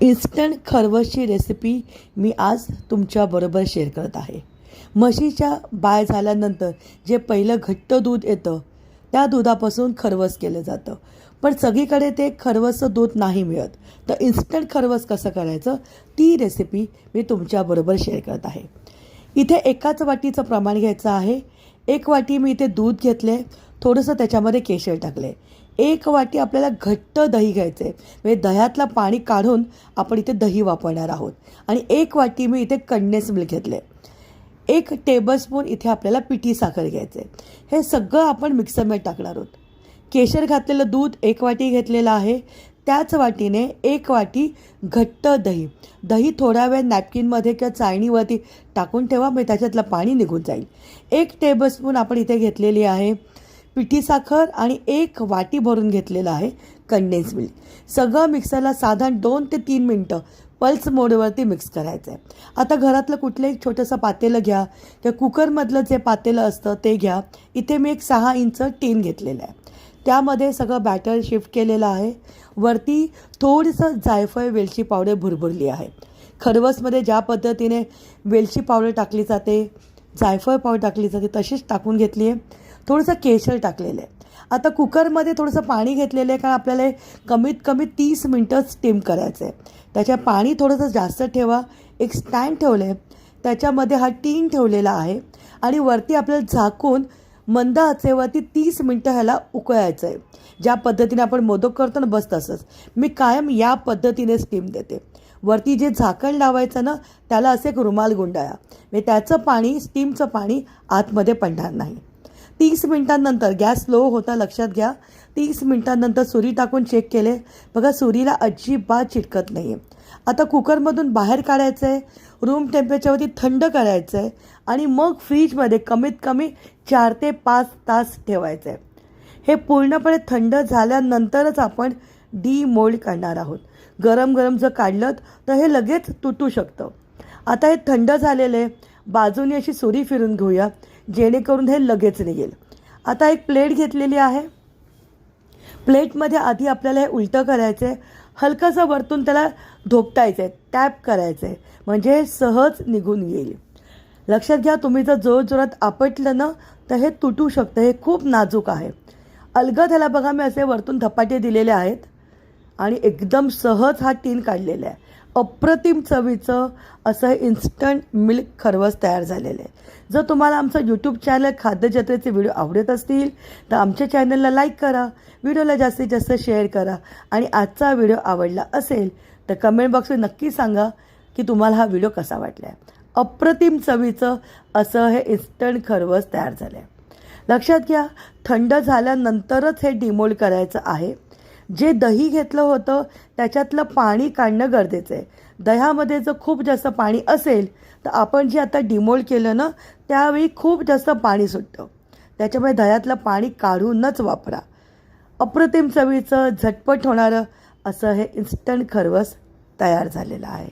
Instant खरवसची recipe मी आज तुमच्याबरोबर share करत आहे. म्हशीच्या बाय झाल्यानंतर जे पहिलं घट्ट दूध येतं त्या दुधापासून खरवस केलं जातं. पण सगळीकडे ते खरवसचं दूध नाही मिळत. तर इन्स्टंट खरवस कसं करायचं ती रेसिपी मी तुमच्याबरोबर शेअर करत आहे. इथे एकाच वाटीचं प्रमाण घ्यायचं आहे. 1 वाटी मी इथे दूध घेतले, थोडंसं त्याच्यामध्ये केशर टाकले. 1 वाटी आपल्याला घट्ट दही घ्यायचं आहे, म्हणजे दह्यातलं पाणी काढून आपण इथे दही वापरणार आहोत. आणि 1 वाटी मी इथे कंडेन्स मिल्क घेतले. 1 टेबलस्पून इथे आपल्याला पिठी साखर घ्यायचं आहे. हे सगळं आपण मिक्सरमध्ये टाकणार आहोत. केशर घातलेलं दूध 1 वाटी घेतलेलं आहे. त्याच वाटीने 1 वाटी घट्ट दही थोड्या वेळ नॅपकिनमध्ये किंवा चाळणीवरती टाकून ठेवा, म्हणजे त्याच्यातलं पाणी निघून जाईल. 1 टेबलस्पून आपण इथे घेतलेली आहे पिठी साखर आणि 1 वाटी भरून घेतलेलं आहे कंडेन्स मिल्क. सगळं मिक्सरला साधारण 2 ते 3 मिनटं पल्स मोडवरती मिक्स करायचं आहे. आता घरातलं कुठलंही छोटंसं पातेलं घ्या किंवा कुकरमधलं जे पातेलं असतं ते घ्या. इथे मी एक 6 इंच टीन घेतलेलं आहे. त्यामध्ये सगळं बॅटर शिफ्ट केलेलं आहे. वरती थोडंसं जायफळ वेलची पावडर भुरभुरली आहे. खरवसमध्ये ज्या पद्धतीने वेलची पावडर टाकली जाते, जायफळ पावडर टाकली जाते तशीच टाकून घेतली आहे. थोडंसं केशर टाकलेलं आहे. आता कुकरमध्ये थोडंसं पाणी घेतलेलं आहे, कारण आपल्याला हे कमीत कमी 30 मिनटं स्टीम करायचं आहे. त्याच्यात पाणी थोडंसं जास्त ठेवा. एक स्टँड ठेवलं आहे, त्याच्यामध्ये हा टीन ठेवलेला आहे आणि वरती आपल्याला झाकून मंद आचेवरती 30 मिनटं ह्याला उकळायचं आहे. ज्या पद्धतीने आपण मोदक करतो ना, बस तसंच मी कायम या पद्धतीने स्टीम देते. वरती जे झाकण लावायचं ना त्याला असे एक रुमाल गुंडाळा, म्हणजे त्याचं पाणी, स्टीमचं पाणी आतमध्ये पडणार नाही. 30 मिनटांनंतर गॅस स्लो होता लक्षात घ्या. 30 मिनटांनंतर सुरी टाकून चेक केले, बघा सुरीला अजिबात चिटकत नाही आहे. आता कुकरमधून बाहेर काढायचं आहे, रूम टेम्परेचरवरती थंड करायचं आहे आणि मग फ्रीजमध्ये कमीत कमी 4 ते 5 तास ठेवायचं आहे. हे पूर्णपणे थंड झाल्यानंतरच आपण डीमोल्ड करणार आहोत. गरम गरम जर काढलं तर हे लगेच तुटू शकतं. आता हे थंड झालेलं आहे, बाजूने अशी सुरी फिरून घेऊया जेणेकरून हे लगेच निघेल. आता एक प्लेट घेतलेली आहे. प्लेटमध्ये आधी आपल्याला हे उलटं करायचं आहे. हलकंसं वरतून त्याला धोपटायचं आहे, टॅप करायचं आहे, म्हणजे हे सहज निघून येईल. लक्षात घ्या, तुम्ही जर जोरजोरात आपटलं ना तर हे तुटू शकतं. हे खूप नाजूक आहे. अलगद ह्याला बघा मी असे वरतून धपाटे दिलेले आहेत आणि एकदम सहज हा टीन काढलेला आहे. अप्रतिम चवीचं असं इन्स्टंट मिल्क खरवस तयार झालेलं आहे. जर तुम्हाला आमचं यूट्यूब चॅनल खाद्यजत्रेचे व्हिडिओ आवडत असतील तर आमच्या चॅनलला लाईक करा, व्हिडिओला जास्तीत जास्त शेअर करा आणि आजचा व्हिडिओ आवडला असेल तर कमेंट बॉक्समध्ये नक्की सांगा की तुम्हाला हा व्हिडिओ कसा वाटला आहे. अप्रतिम चवीचं असं हे इन्स्टंट खरवस तयार झालं आहे. लक्षात घ्या, थंड झाल्यानंतरच हे डिमोल्ड करायचं आहे. जे दही घेतलं होतं त्याच्यातलं पाणी काढणं गरजेचं आहे. दह्यामध्ये जर खूप जास्त पाणी असेल तर आपण जे आता डिमोल्ड केलं ना त्यावेळी खूप जास्त पाणी सुटतं. त्याच्यामुळे दह्यातलं पाणी काढूनच वापरा. अप्रतिम चवीचं झटपट होणारं असं हे इन्स्टंट खरवस तयार झालेलं आहे.